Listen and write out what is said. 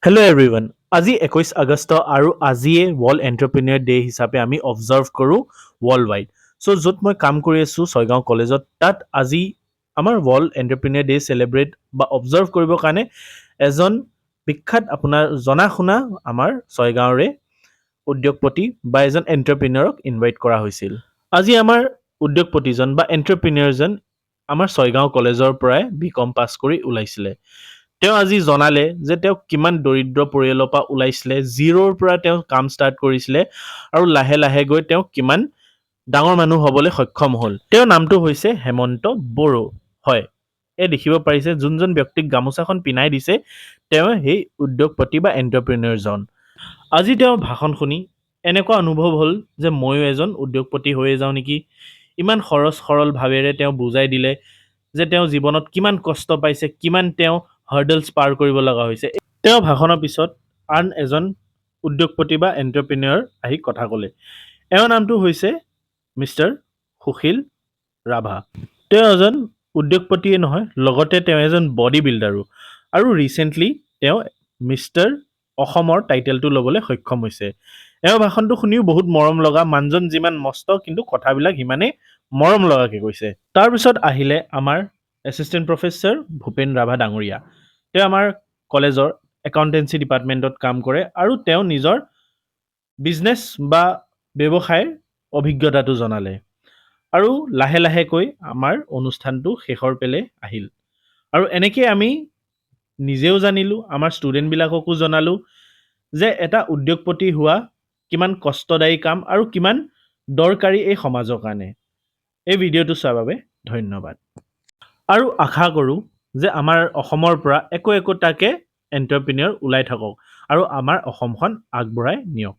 hello' everyone আজি 21 আগষ্ট আৰু আজিয়ে ৱৰ্ল্ড এণ্টাৰপ্ৰিনিয়ৰ ডে হিচাপে আমি অবজাৰ্ভ কৰোঁ ৱৰ্ল্ড ৱাইড চ' য'ত মই কাম কৰি আছোঁ ছয়গাঁও কলেজত তাত আজি আমাৰ ৱৰ্ল্ড এণ্টাৰপ্ৰিনিয়ৰ ডে চেলিব্ৰেট বা অবজাৰ্ভ কৰিবৰ কাৰণে এজন বিখ্যাত আপোনাৰ জনা শুনা আমাৰ ছয়গাঁৱৰে উদ্যোগপতি বা এজন এণ্টাৰপ্ৰিনিয়ৰক ইনভাইট কৰা হৈছিল আজি আমাৰ উদ্যোগপতিজন বা এণ্টাৰপ্ৰিনিয়ৰজন আমাৰ ছয়গাঁও কলেজৰ পৰাই বি.কম পাছ কৰি ওলাইছিলে তেওঁ আজি জনালে যে তেওঁ কিমান দৰিদ্ৰ পৰিয়ালৰ পৰা ওলাইছিলে জিৰ'ৰ পৰা তেওঁ কাম ষ্টাৰ্ট কৰিছিলে আৰু লাহে লাহে গৈ তেওঁ কিমান ডাঙৰ মানুহ হ'বলৈ সক্ষম হ'ল তেওঁৰ নামটো হৈছে হেমন্ত বড়ো হয় এই দেখিব পাৰিছে যোনজন ব্যক্তিক গামোচাখন পিন্ধাই দিছে তেওঁ সেই উদ্যোগপতি বা এণ্টাৰপ্ৰিনিয়ৰজন আজি তেওঁৰ ভাষণ শুনি এনেকুৱা অনুভৱ হ'ল যে ময়ো এজন উদ্যোগপতি হৈয়ে যাওঁ নেকি ইমান সৰজ সৰল ভাৱেৰে তেওঁ বুজাই দিলে যে তেওঁ জীৱনত কিমান কষ্ট পাইছে কিমান তেওঁ হাৰ্ডলছ পাৰ কৰিব লগা হৈছে তেওঁ ভাষণৰ পিছত আন এজন উদ্যোগপতি বা এণ্টাৰপ্ৰিনিয়ৰ আহি কথা ক'লে এওঁৰ নামটো হৈছে মিষ্টাৰ সুশীল ৰাভা তেওঁ এজন উদ্যোগপতিয়ে নহয় লগতে তেওঁ এজন বডি বিল্ডাৰো আৰু ৰিচেণ্টলি তেওঁ মিষ্টাৰ অসমৰ টাইটেলটো ল'বলৈ সক্ষম হৈছে এওঁৰ ভাষণটো শুনিও বহুত মৰম লগা মানুহজন যিমান মস্ত কিন্তু কথাবিলাক সিমানেই মৰম লগাকৈ কৈছে তাৰপিছত আহিলে আমাৰ এছিষ্টেণ্ট প্ৰফেচাৰ ভূপেন ৰাভা ডাঙৰীয়া তেওঁ আমাৰ কলেজৰ একাউণ্টেঞ্চি ডিপাৰ্টমেণ্টত কাম কৰে আৰু তেওঁ নিজৰ বিজনেছ বা ব্যৱসায়ৰ অভিজ্ঞতাটো জনালে আৰু লাহে লাহেকৈ আমাৰ অনুষ্ঠানটো শেষৰ পেলে আহিল আৰু এনেকৈ আমি নিজেও জানিলোঁ আমাৰ ষ্টুডেণ্টবিলাককো জনালোঁ যে এটা উদ্যোগপতি হোৱা কিমান কষ্টদায়ী কাম আৰু কিমান দৰকাৰী এই সমাজৰ কাৰণে এই ভিডিঅ'টো চোৱাৰ বাবে ধন্যবাদ আৰু আশা কৰোঁ যে আমাৰ অসমৰ পৰা একোটাকে এণ্টাৰপ্ৰিনিয়ৰ ওলাই থাকক আৰু আমাৰ অসমখন আগবঢ়াই নিয়ক